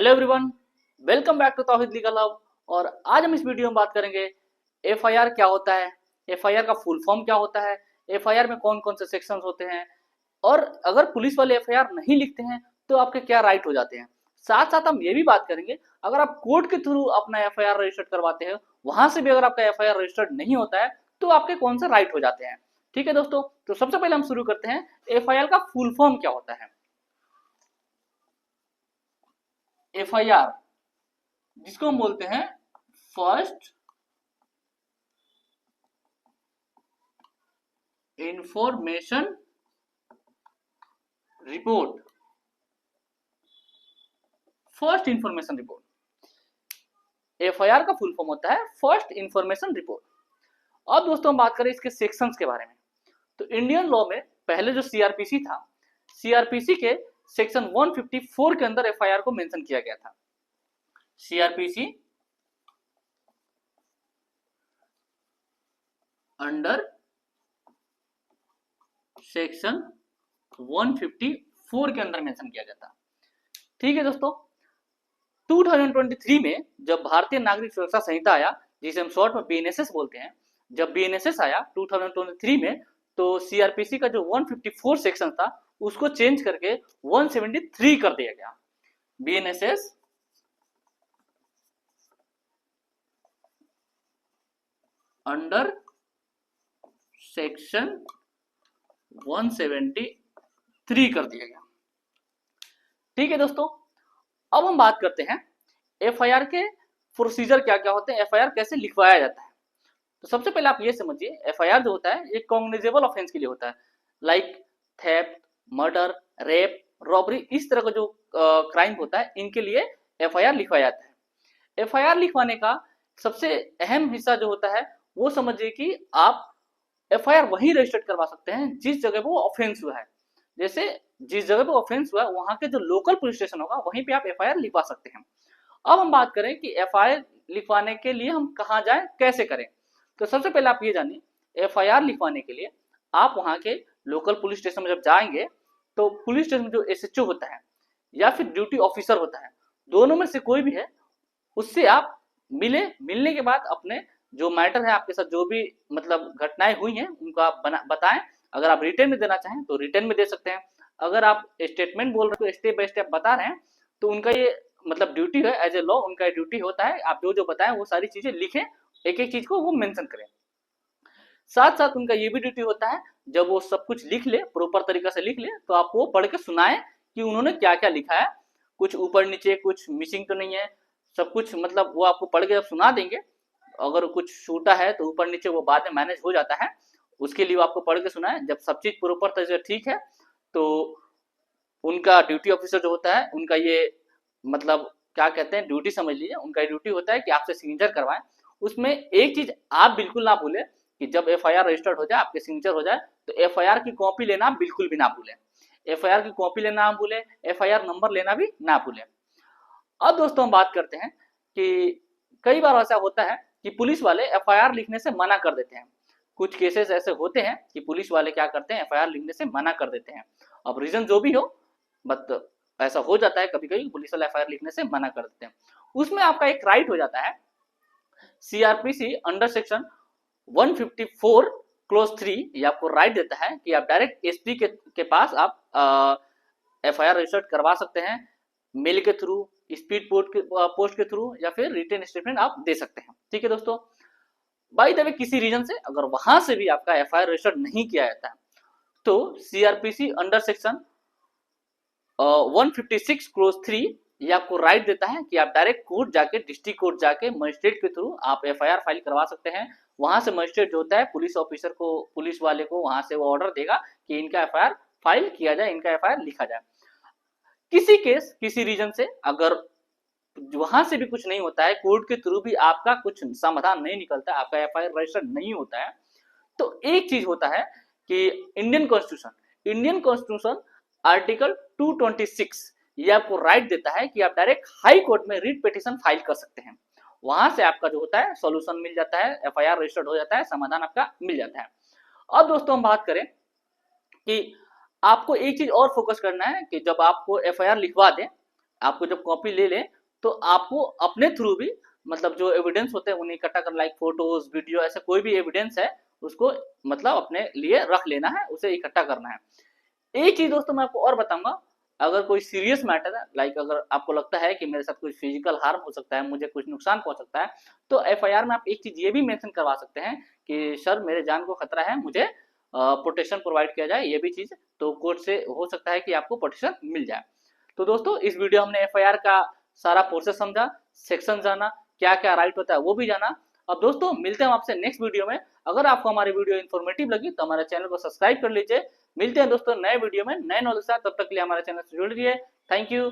Hello everyone, welcome back to Tauheed legal hub. और आज हम इस वीडियो में बात करेंगे एफआईआर क्या होता है, एफआईआर का फुल फॉर्म क्या होता है, एफआईआर में कौन कौन से सेक्शंस होते हैं और अगर पुलिस वाले एफआईआर नहीं लिखते हैं तो आपके क्या राइट हो जाते हैं। साथ साथ हम ये भी बात करेंगे अगर आप कोर्ट के थ्रू अपना एफआईआर रजिस्टर्ड करवाते हैं, वहां से भी अगर आपका एफआईआर रजिस्टर्ड नहीं होता है तो आपके कौन से राइट हो जाते हैं। ठीक है दोस्तों, तो सबसे पहले हम शुरू करते हैं एफआईआर का फुल फॉर्म क्या होता है। एफआईआर जिसको हम बोलते हैं first information report. First information report FIR का फुल फॉर्म होता है फर्स्ट इंफॉर्मेशन रिपोर्ट। अब दोस्तों हम बात करें इसके सेक्शंस के बारे में, तो इंडियन लॉ में पहले जो सीआरपीसी था, सीआरपीसी के सेक्शन 154 के अंदर एफआईआर को मेंशन किया गया था। सीआरपीसी अंडर सेक्शन 154 के अंदर मेंशन किया गया था। ठीक है दोस्तों, 2023 में जब भारतीय नागरिक सुरक्षा संहिता आया, जिसे हम शॉर्ट में बीएनएसएस बोलते हैं, जब बीएनएसएस आया 2023 में, तो सीआरपीसी का जो 154 सेक्शन था उसको चेंज करके 173 कर दिया गया। बीएनएसएस अंडर सेक्शन 173 कर दिया गया। ठीक है दोस्तों, अब हम बात करते हैं एफआईआर के प्रोसीजर क्या क्या होते हैं, एफआईआर कैसे लिखवाया जाता है। तो सबसे पहले आप ये समझिए, एफआईआर जो होता है ये कॉग्निजेबल ऑफेंस के लिए होता है, like theft, murder, rape, robbery, इस तरह का जो क्राइम होता है इनके लिए एफआईआर लिखवाया जाता है। एफआईआर लिखवाने का सबसे अहम हिस्सा जो होता है वो समझिए कि आप एफआईआर वहीं रजिस्टर्ड करवा सकते हैं जिस जगह वो ऑफेंस हुआ है। जैसे जिस जगह पे ऑफेंस हुआ है वहां के जो लोकल पुलिस स्टेशन होगा वहीं पे आप एफआईआर लिखवा सकते हैं। अब हम बात करें कि एफआईआर लिखवाने के लिए हम कहाँ जाएं, कैसे करें। तो सबसे पहले आप ये जानिए, एफआईआर लिखवाने के लिए आप वहां के लोकल पुलिस स्टेशन में जब जाएंगे तो पुलिस स्टेशन में जो एसएचओ होता है या फिर ड्यूटी ऑफिसर होता है, दोनों में से कोई भी है, उससे आप मिलने के बाद अपने जो मैटर है, आपके साथ जो भी मतलब घटनाएं हुई हैं उनको आप बताएं। अगर आप रिटर्न में देना चाहें तो रिटर्न में दे सकते हैं। अगर आप स्टेटमेंट बोल रहे हो, स्टेप बाय स्टेप बता रहे हैं, तो उनका ये मतलब ड्यूटी है, एज ए लॉ उनका ड्यूटी होता है, आप जो जो बताएं वो सारी चीजें लिखें, एक एक चीज को वो मेंशन करें। साथ साथ उनका ये भी ड्यूटी होता है, जब वो सब कुछ लिख ले, प्रॉपर तरीका से लिख ले, तो आपको पढ़ के सुनाए कि उन्होंने क्या क्या लिखा है, कुछ ऊपर नीचे कुछ मिसिंग तो नहीं है, सब कुछ मतलब वो आपको पढ़ के जब सुना देंगे। अगर कुछ छूटा है तो ऊपर नीचे वो बाद में मैनेज हो जाता है, उसके लिए आपको पढ़ के सुनाए। जब सब चीज प्रॉपर तरीके से ठीक है तो उनका ड्यूटी ऑफिसर जो होता है, उनका ये मतलब क्या कहते हैं, ड्यूटी समझ लीजिए, उनका ड्यूटी होता है कि आपसे सिग्नेचर करवाएं। उसमें एक चीज आप बिल्कुल ना भूलें कि जब एफआईआर रजिस्टर्ड हो जाए, आपके सिग्नेचर हो जाए, तो एफआईआर की कॉपी लेना बिल्कुल भी ना भूलें। एफआईआर की कॉपी लेना ना भूलें, एफआईआर नंबर लेना भी ना भूलें। अब दोस्तों हम बात करते हैं कि कई बार ऐसा होता है कि पुलिस वाले एफआईआर लिखने से मना कर देते हैं। कुछ केसेस ऐसे होते हैं कि पुलिस वाले क्या करते हैं, एफआईआर लिखने से मना कर देते हैं। अब रीजन जो भी हो, बट ऐसा हो जाता है कभी कभी, पुलिस वाले एफआईआर लिखने से मना कर देते हैं। उसमें आपका एक राइट हो जाता है, सीआरपीसी अंडर सेक्शन 154 क्लोज 3 ये आपको राइट देता है कि आप डायरेक्ट एसपी के पास आप एफआईआर रजिस्टर्ड करवा सकते हैं, मेल के थ्रू, स्पीड पोस्ट के थ्रू, या फिर रिटन स्टेटमेंट आप दे सकते हैं। ठीक है दोस्तों, बाय द वे किसी रीजन से अगर वहां से भी आपका एफआईआर रजिस्टर्ड नहीं किया जाता है तो सीआरपीसी अंडर सेक्शन 156 क्लोज 3 ये आपको राइट देता है कि आप डायरेक्ट कोर्ट जाके, डिस्ट्रिक्ट कोर्ट जाके मजिस्ट्रेट के थ्रू आप एफआईआर फाइल करवा सकते हैं। वहां से मजिस्ट्रेट जो होता है पुलिस ऑफिसर को, पुलिस वाले को वहां से वो ऑर्डर देगा कि इनका एफआईआर फाइल किया जाए, इनका एफआईआर लिखा जाए। किसी केस किसी रीजन से अगर वहां से भी कुछ नहीं होता है, कोर्ट के थ्रू भी आपका कुछ समाधान नहीं निकलता है, आपका एफआईआर रजिस्टर नहीं होता है, तो एक चीज होता है कि इंडियन कॉन्स्टिट्यूशन आर्टिकल 226 ये आपको राइट देता है कि आप डायरेक्ट हाई कोर्ट में रिट पिटीशन फाइल कर सकते हैं। वहां से आपका जो होता है सॉल्यूशन मिल जाता है, एफआईआर रजिस्टर्ड हो जाता है, समाधान आपका मिल जाता है। अब दोस्तों हम बात करें कि आपको एक चीज और फोकस करना है कि जब आपको एफआईआर लिखवा दें आपको जब कॉपी ले लें तो आपको अपने थ्रू भी मतलब जो एविडेंस होते हैं उन्हें इकट्ठा करना, लाइक फोटोज, वीडियो, ऐसे कोई भी एविडेंस है उसको मतलब अपने लिए रख लेना है, उसे इकट्ठा करना है। एक चीज दोस्तों मैं आपको और बताऊंगा, अगर कोई सीरियस मैटर है, लाइक अगर आपको लगता है कि मेरे साथ कुछ फिजिकल हार्म हो सकता है, मुझे कुछ नुकसान पहुंच सकता है, तो एफआईआर में आप एक चीज ये भी मेंशन करवा सकते हैं कि सर मेरे जान को खतरा है, मुझे प्रोटेक्शन प्रोवाइड किया जाए, ये भी चीज तो कोर्ट से हो सकता है कि आपको प्रोटेक्शन मिल जाए। तो दोस्तों इस वीडियो हमने एफआईआर का सारा प्रोसेस समझा, सेक्शन जाना, क्या क्या राइट होता है वो भी जाना। अब दोस्तों मिलते हैं आपसे नेक्स्ट वीडियो में। अगर आपको हमारी वीडियो इन्फॉर्मेटिव लगी तो हमारे चैनल को सब्सक्राइब कर लीजिए। मिलते हैं दोस्तों नए वीडियो में नए नॉलेज के साथ, तब तक के लिए हमारे चैनल से जुड़ रहिए। Thank you.